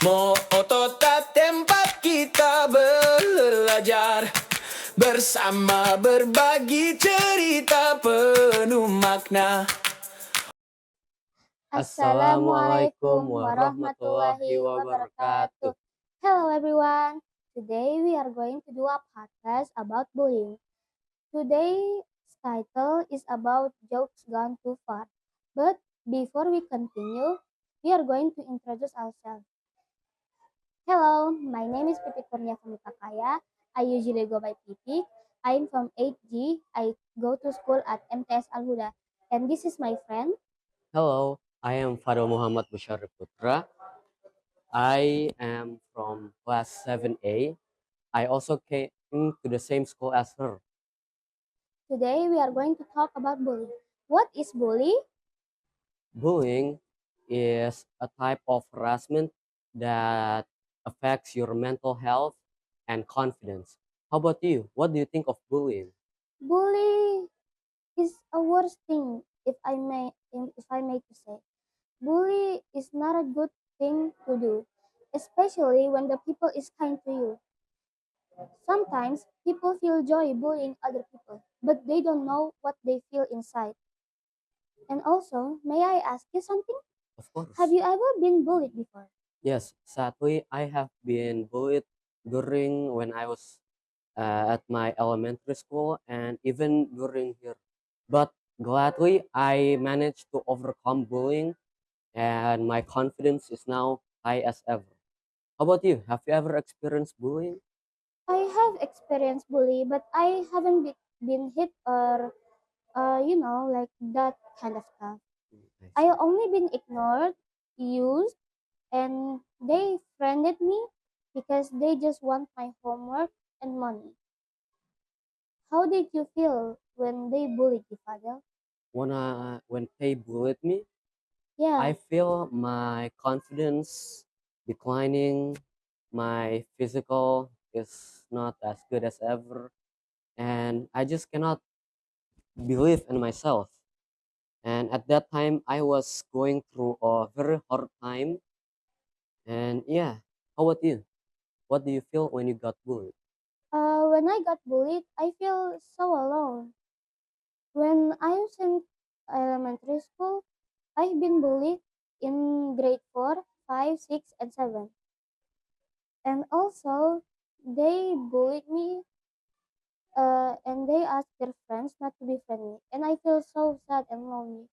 Mo otot at tempat kita belajar bersama berbagi cerita penuh makna. Assalamualaikum warahmatullahi wabarakatuh. Hello everyone. Today we are going to do a podcast about bullying. Today's title is about jokes gone too far. But before we continue, we are going to introduce ourselves. Hello, my name is Pipi Kurnia Kaya. I usually go by Pipi. I am from 8G. I go to school at MTS Al Huda. And this is my friend. Hello, I am Fado Muhammad Bushari Putra. I am from class 7A. I also came to the same school as her. Today we are going to talk about bullying. What is bully? Bullying is a type of harassment that affects your mental health and confidence. How about you? What do you think of bullying? Bully is a worst thing if I may to say. Bully is not a good thing to do, especially when the people is kind to you. Sometimes people feel joy bullying other people, but they don't know what they feel inside. And also, may I ask you something? Of course. Have you ever been bullied before? Yes, sadly, I have been bullied during when I was at my elementary school and even during here. But gladly, I managed to overcome bullying and my confidence is now high as ever. How about you? Have you ever experienced bullying? I have experienced bully, but I haven't been hit or like that kind of stuff. I I see. only been ignored, used, and they friended me because they just want my homework and money. How did you feel when they bullied you, Fadel? When they bullied me, I Yeah, feel my confidence declining. My physical is not as good as ever, and I just cannot believe in myself. And at that time, I was going through a very hard time. And yeah, how about you? What do you feel when you got bullied? when I got bullied, I feel so alone. When I was in elementary school, I've been bullied in grade 4, 5, 6, and 7. And also, they bullied me and they asked their friends not to befriend me. And I feel so sad and lonely.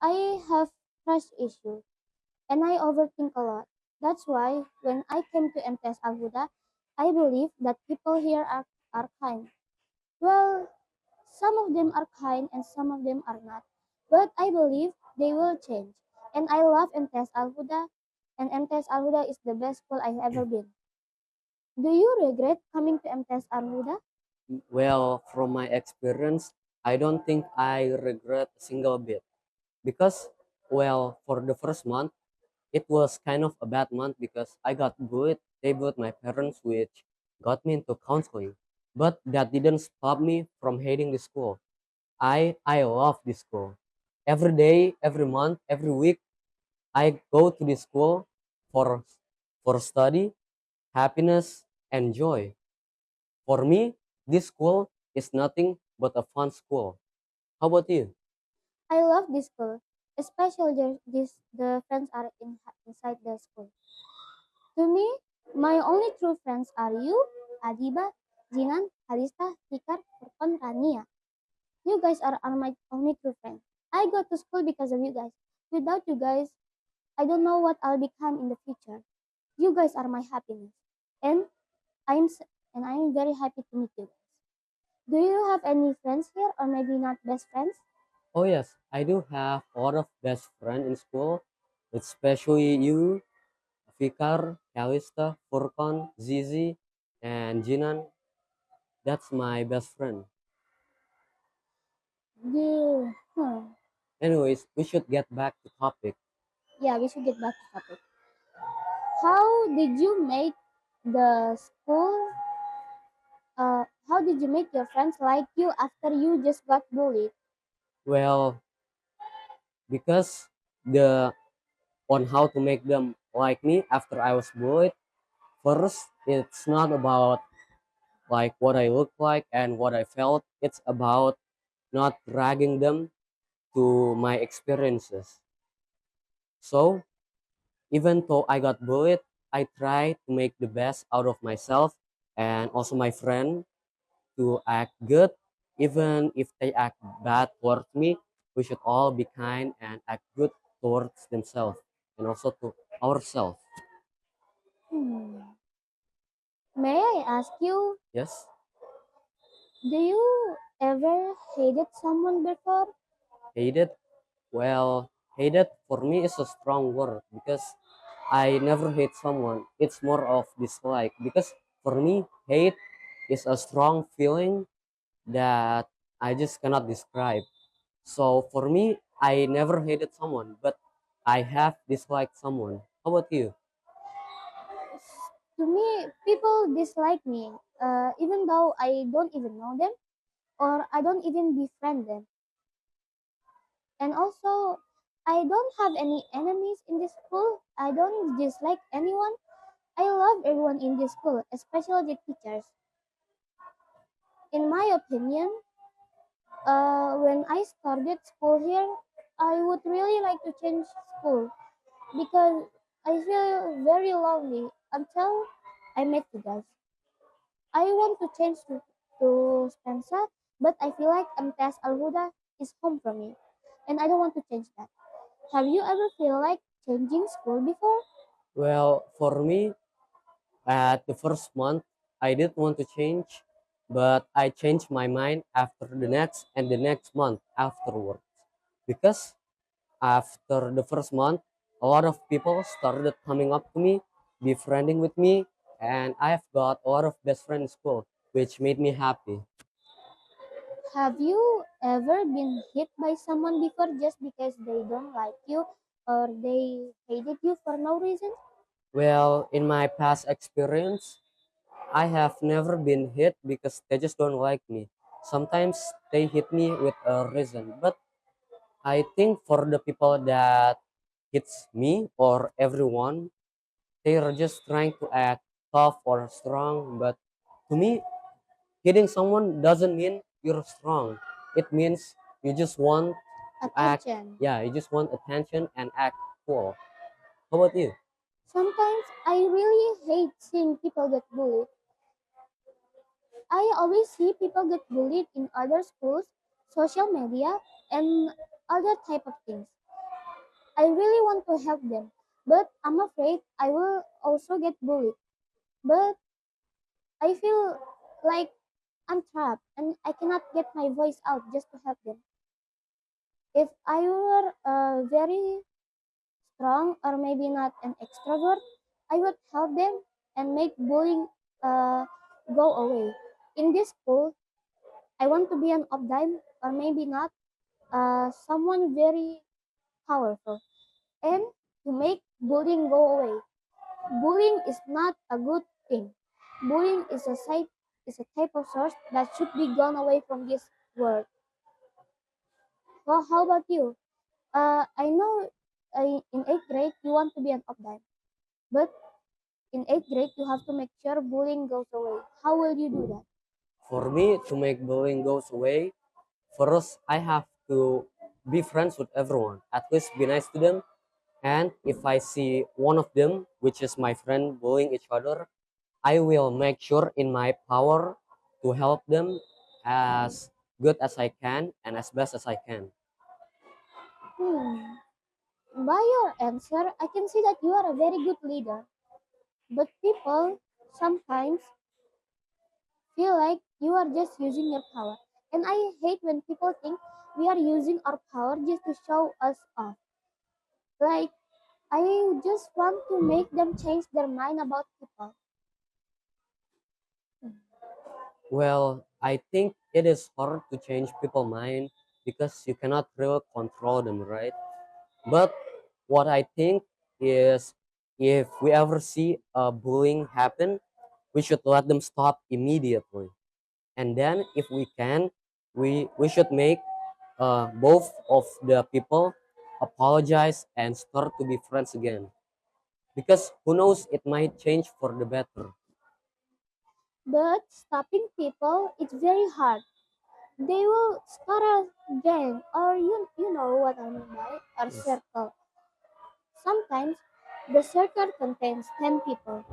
I have trust issues and I overthink a lot. That's why when I came to MTS Aguda, I believe that people here are kind. Well, some of them are kind and some of them are not. But I believe they will change. And I love MTS Al-Huda, and MTS Al-Huda is the best school I've ever been. Do you regret coming to MTS Al-Huda? Well, from my experience, I don't think I regret a single bit because, well, for the first month, it was kind of a bad month because I got bullied. They bullied my parents, which got me into counseling. But that didn't stop me from hating the school. I love this school. Every day, every month, every week, I go to this school for study, happiness, and joy. For me, this school is nothing but a fun school. How about you? I love this school, especially the friends are inside the school. To me, my only true friends are you, Adiba, Jinan, Halista, Hikar, Furkon, Rania. You guys are my only true friends. I go to school because of you guys. Without you guys, I don't know what I'll become in the future. You guys are my happiness, and I'm s- and I'm very happy to meet you guys. Do you have any friends here, or maybe not best friends? Oh yes, I do have a lot of best friends in school, especially you, Fikar, Kalista, Furkan, Zizi, and Jinan. That's my best friend. Yeah. Anyways, we should get back to topic. Yeah, we should get back to topic. How did you make the school? How did you make your friends like you after you just got bullied? Well, because the on how to make them like me after I was bullied. First, it's not about like what I look like and what I felt. It's about not dragging them to my experiences. So even though I got bullied, I try to make the best out of myself and also my friend to act good. Even if they act bad towards me, we should all be kind and act good towards themselves and also to ourselves. Hmm. May I ask you, Yes, do you ever hated someone before? hated. Well, hated for me is a strong word because I never hate someone. It's more of dislike because for me, hate is a strong feeling that I just cannot describe. So for me, I never hated someone, but I have disliked someone. How about you? To me, people dislike me, even though I don't even know them or I don't even befriend them. And also, I don't have any enemies in this school. I don't dislike anyone. I love everyone in this school, especially the teachers. In my opinion, when I started school here, I would really like to change school because I feel very lonely until I met you guys. I want to change to Spencer, but I feel like MTS Al Huda is home for me, and I don't want to change that. Have you ever feel like changing school before? Well, for me, at the first month, I did want to change, but I changed my mind after the next and the next month afterwards. Because after the first month, a lot of people started coming up to me, befriending with me, and I've got a lot of best friends in school, which made me happy. Have you ever been hit by someone before just because they don't like you or they hated you for no reason? Well, in my past experience, I have never been hit because they just don't like me. Sometimes they hit me with a reason, but I think for the people that hits me or everyone, they are just trying to act tough or strong. But to me, hitting someone doesn't mean you're strong. It means you just want to act. Attention. Yeah, you just want attention and act cool. How about you? Sometimes I really hate seeing people get bullied. I always see people get bullied in other schools, social media, and other type of things. I really want to help them, but I'm afraid I will also get bullied. But I feel like I'm trapped and I cannot get my voice out just to help them. If I were very strong or maybe not an extrovert, I would help them and make bullying uh, go away. In this school, I want to be an opdime or maybe not, someone very powerful and to make bullying go away. Bullying is not a good thing. Bullying is a type of source that should be gone away from this world. Well, how about you? I know in eighth grade you want to be an opdime, but in eighth grade you have to make sure bullying goes away. How will you do that? For me, to make bullying goes away, first I have to be friends with everyone. At least be nice to them. And if I see one of them, which is my friend, bullying each other, I will make sure in my power to help them as good as I can and as best as I can. Hmm. By your answer, I can see that you are a very good leader. But people sometimes feel like you are just using your power. And I hate when people think we are using our power just to show us off. Like, I just want to make them change their mind about people. Well, I think it is hard to change people's mind because you cannot really control them, right? But what I think is if we ever see a bullying happen, we should let them stop immediately. And then if we can, we should make both of the people apologize, and start to be friends again. Because who knows, it might change for the better. But stopping people, it's very hard. They will start a gang, or you know what I mean by, or Yes. circle. Sometimes the circle contains 10 people,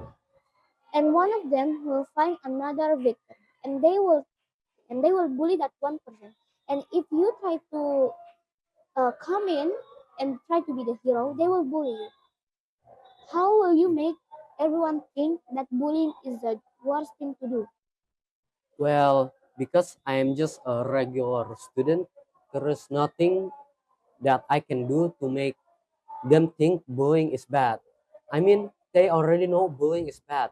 and one of them will find another victim, and they will bully that one person. And if you try to come in and try to be the hero, they will bully you. How will you make everyone think that bullying is the worst thing to do? Well, because I am just a regular student, there is nothing that I can do to make them think bullying is bad. I mean, they already know bullying is bad.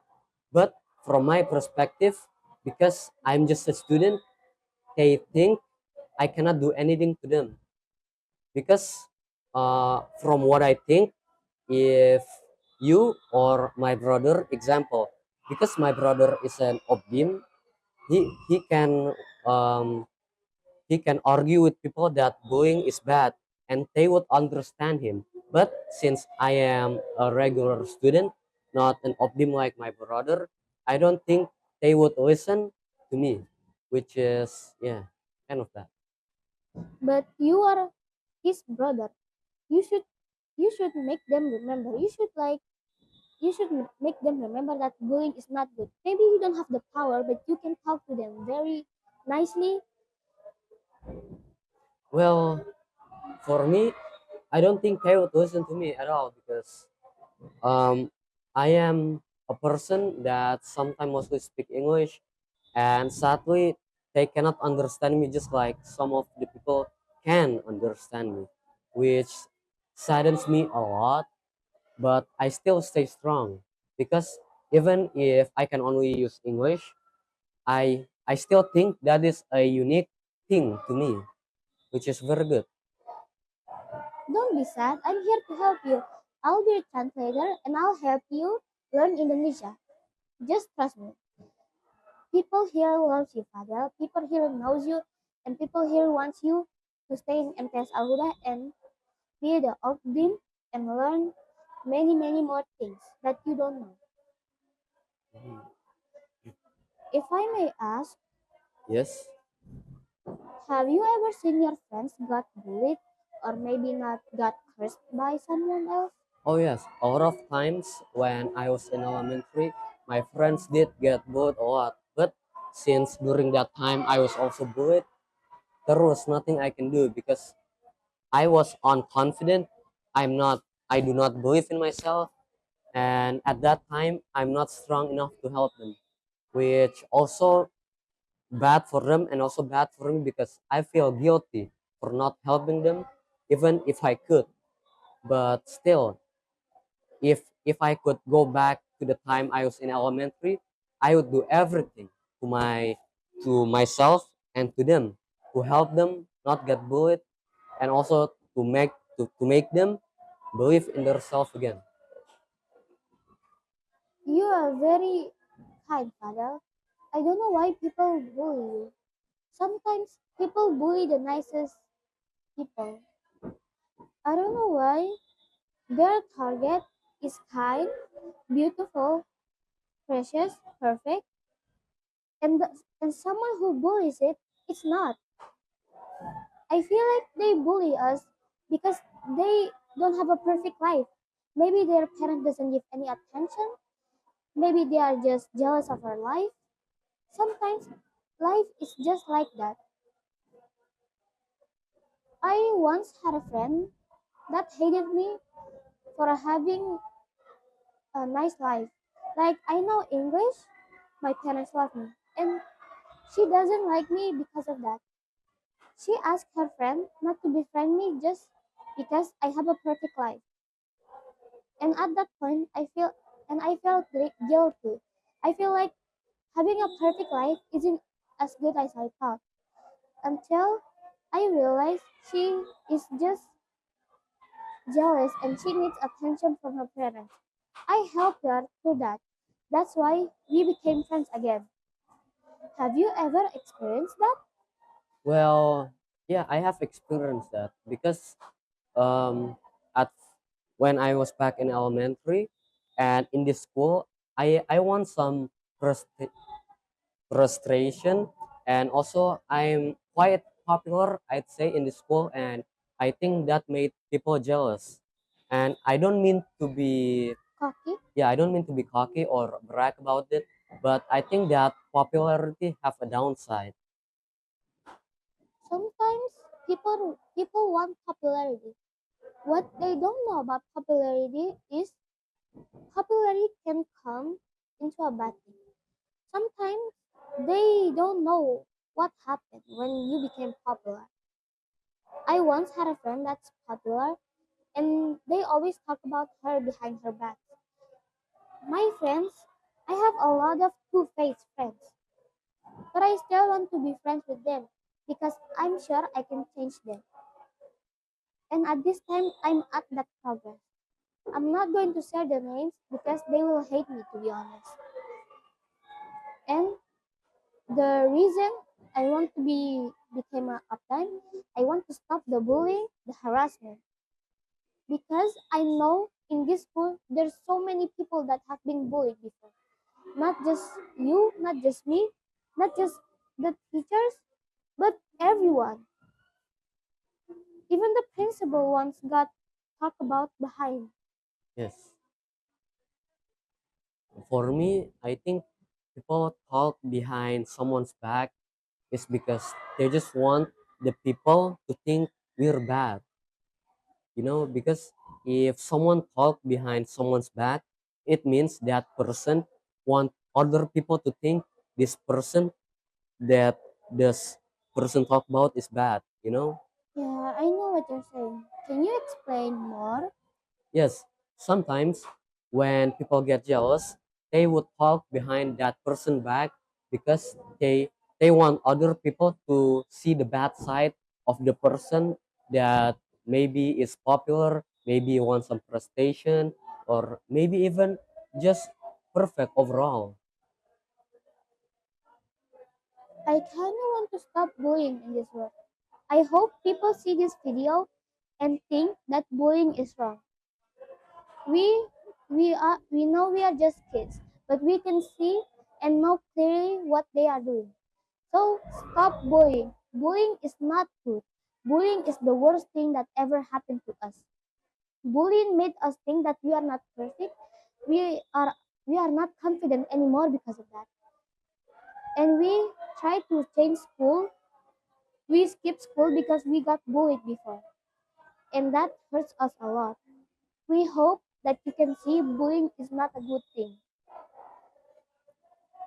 But from my perspective, because I'm just a student, they think I cannot do anything to them. Because from what I think, if you or my brother, example, because my brother is an obdim, he can um, he can argue with people that bullying is bad and they would understand him. But since I am a regular student, not an optim like my brother, I don't think they would listen to me, which is, yeah, kind of that. But you are his brother. You should you should make them remember. You should make them remember that bullying is not good. Maybe you don't have the power, but you can talk to them very nicely. Well, for me, I don't think they would listen to me at all because um, I am a person that sometimes mostly speak English, and sadly, they cannot understand me just like some of the people can understand me, which saddens me a lot. But I still stay strong because even if I can only use English, I still think that is a unique thing to me, which is very good. Don't be sad. I'm here to help you. I'll be your translator and I'll help you learn Indonesia. Just trust me. People here loves you, Fadel. People here knows you, and people here wants you to stay in MTS Al Huda and be the Outbeam and learn many, many more things that you don't know. Mhm. If I may ask, Yes. have you ever seen your friends got bullied or maybe not got cursed by someone else? Oh yes, a lot of times when I was in elementary, my friends did get bullied a lot. But since during that time I was also bullied, there was nothing I can do because I was unconfident. I do not believe in myself. And at that time, I'm not strong enough to help them, which also bad for them and also bad for me because I feel guilty for not helping them, even if I could. But still, if I could go back to the time I was in elementary, I would do everything to myself and to them to help them not get bullied and also to make them believe in themselves again. You are very kind, Fadel. I don't know why people bully you. Sometimes people bully the nicest people. I don't know why. Their target is kind, beautiful, precious, perfect, and someone who bullies it, it's not. I feel like they bully us because they don't have a perfect life. Maybe their parent doesn't give any attention. Maybe they are just jealous of our life. Sometimes life is just like that. I once had a friend that hated me for having a nice life. Like I know English, my parents love me, and she doesn't like me because of that. She asked her friend not to befriend me just because I have a perfect life. And at that point, I felt guilty. I feel like having a perfect life isn't as good as I thought until I realized she is just jealous and she needs attention from her parents. I helped her through that. That's why we became friends again. Have you ever experienced that? Well, yeah, I have experienced that because um, at when I was back in elementary and in this school, I want some frustration, and also I'm quite popular, I'd say, in the school, and I think that made people jealous. And I don't mean to be, Cocky? yeah, I don't mean to be cocky or brag about it, but I think that popularity have a downside. Sometimes people want popularity. What they don't know about popularity is popularity can come into a bad thing. Sometimes they don't know what happened when you became popular. I once had a friend that's popular and they always talk about her behind her back. My friends, I have a lot of two-faced friends, but I still want to be friends with them because I'm sure I can change them. And at this time, I'm at that progress. I'm not going to share the names because they will hate me, to be honest. And the reason I want to become a uptime, I want to stop the bullying, the harassment, because I know in this school there's so many people that have been bullied before. Not just you, not just me, not just the teachers, but everyone. Even the principal once got talked about behind. Yes. For me, I think people talk behind someone's back is because they just want the people to think we're bad, because if someone talk behind someone's back, it means that person want other people to think this person that this person talk about is bad. Yeah, I know what you're saying. Can you explain more? Yes, sometimes when people get jealous, they would talk behind that person back because they want other people to see the bad side of the person that maybe is popular, maybe wants some prestation, or maybe even just perfect overall. I kind of want to stop bullying in this world. I hope people see this video and think that bullying is wrong. We we know we are just kids, but we can see and know clearly what they are doing. So stop bullying. Bullying is not good. Bullying is the worst thing that ever happened to us. Bullying made us think that we are not perfect. We are we are not confident anymore because of that. And we try to change school. We skip school because we got bullied before. And that hurts us a lot. We hope that you can see bullying is not a good thing.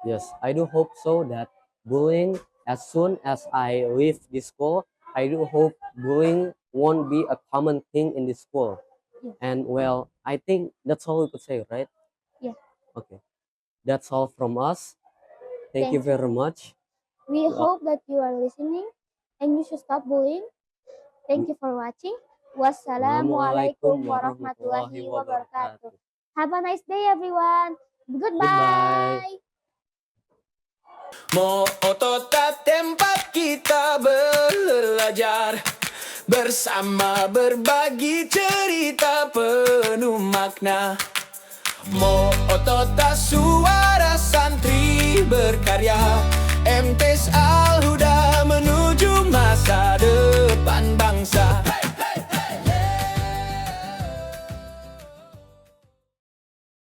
Yes, I do hope so that bullying, as soon as I leave this school, I do hope bullying won't be a common thing in this school. Yes. And well, I think that's all we could say, right? Yeah. Okay. That's all from us. Thank you Thank you. very much. We Uh, hope that you are listening and you should stop bullying. Thank you for watching. Assalamualaikum Wassalamualaikum warahmatullahi warahmatullahi wabarakatuh. wabarakatuh. Have a nice day, everyone. Goodbye. Goodbye. Mo otot tempat kita belajar bersama berbagi cerita penuh makna. Mo otot suara santri berkarya